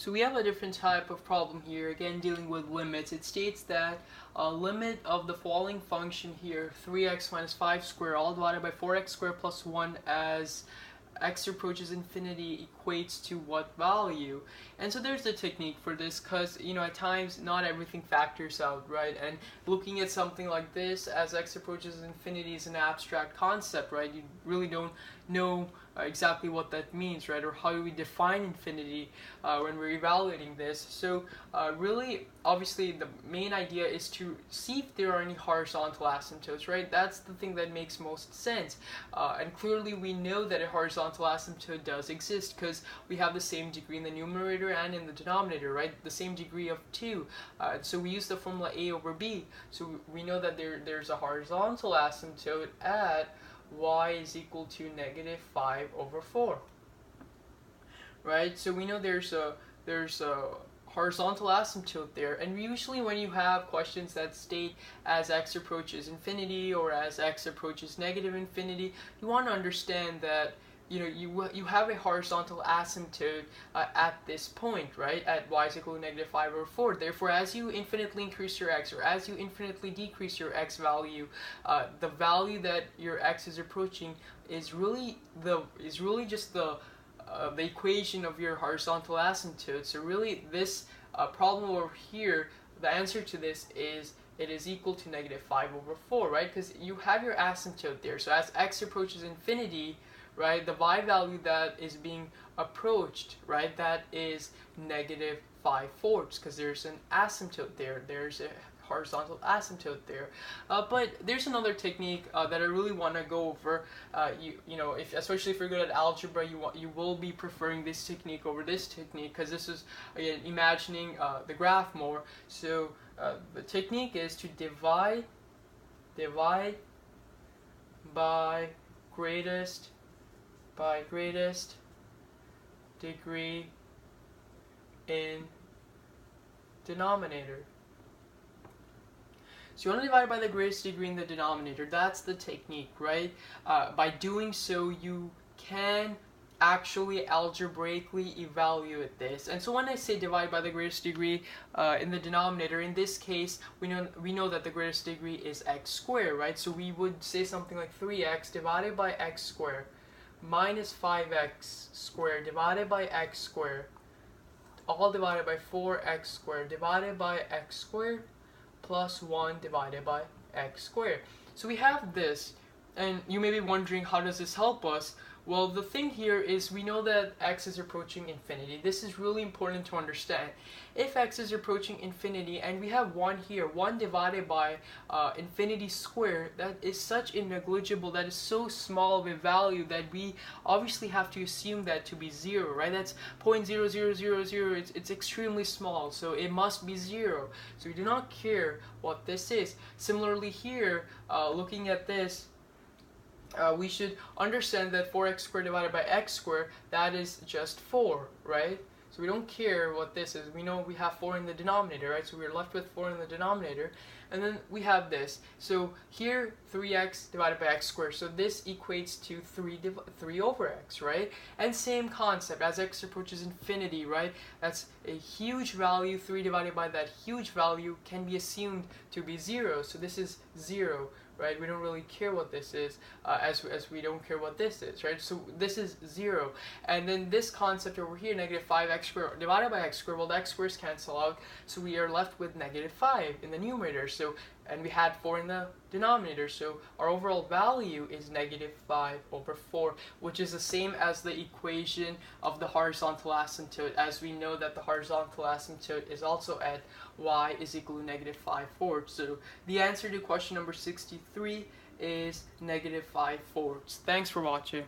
So we have a different type of problem here, again dealing with limits. It states that a limit of the following function here, 3x minus 5 squared all divided by 4x squared plus 1 as x approaches infinity equates to what value? And so there's the technique for this, because at times not everything factors out, right? And looking at something like this as x approaches infinity is an abstract concept, right? You really don't know exactly what that means, right? Or how do we define infinity when we're evaluating this. So really, obviously, the main idea is to see if there are any horizontal asymptotes, right? That's the thing that makes most sense. And clearly we know that a horizontal asymptote does exist because we have the same degree in the numerator and in the denominator, right? The same degree of 2. So we use the formula A over B. So we know that there's a horizontal asymptote at y is equal to negative 5 over 4. Right? So we know there's a horizontal asymptote there, and usually when you have questions that state as x approaches infinity or as x approaches negative infinity, you want to understand that you have a horizontal asymptote at this point, right, at y is equal to negative 5 over 4. Therefore, as you infinitely increase your x, or as you infinitely decrease your x value, the value that your x is approaching is really just the equation of your horizontal asymptote. So really, this problem over here, the answer to this is it is equal to negative 5 over 4, right? Because you have your asymptote there. So as x approaches infinity, right, the y value that is being approached, right, that is negative 5/4, because there's an asymptote there. There's a horizontal asymptote there. But there's another technique that I really want to go over. Especially if you're good at algebra, you will be preferring this technique over this technique, because this is, again, imagining the graph more. So the technique is to divide by greatest degree in denominator. So you want to divide by the greatest degree in the denominator. That's the technique, right? By doing so, you can actually algebraically evaluate this. And so when I say divide by the greatest degree in the denominator, in this case, we know that the greatest degree is x squared, right? So we would say something like 3x divided by x squared minus 5x squared divided by x squared, all divided by 4x squared divided by x squared plus 1 divided by x squared. So we have this, and you may be wondering, how does this help us? Well, the thing here is we know that x is approaching infinity. This is really important to understand. If x is approaching infinity and we have 1 here, 1 divided by infinity squared, that is such a negligible, that is so small of a value that we obviously have to assume that to be 0, right? That's 0.0000, it's extremely small, so it must be 0. So we do not care what this is. Similarly here, looking at this, we should understand that 4x squared divided by x squared, that is just 4, right? So we don't care what this is. We know we have 4 in the denominator, right? So we're left with 4 in the denominator. And then we have this. So here, 3x divided by x squared. So this equates to 3 over x, right? And same concept, as x approaches infinity, right? That's a huge value. 3 divided by that huge value can be assumed to be 0. So this is 0. Right, we don't really care what this is, as we don't care what this is, right? So this is 0, and then this concept over here, negative 5x squared divided by x squared, well, the x squares cancel out, so we are left with negative 5 in the numerator. So, and we had 4 in the denominator, so our overall value is negative 5 over 4, which is the same as the equation of the horizontal asymptote, as we know that the horizontal asymptote is also at y is equal to negative 5/4. So the answer to question number 63 is negative 5/4. Thanks for watching.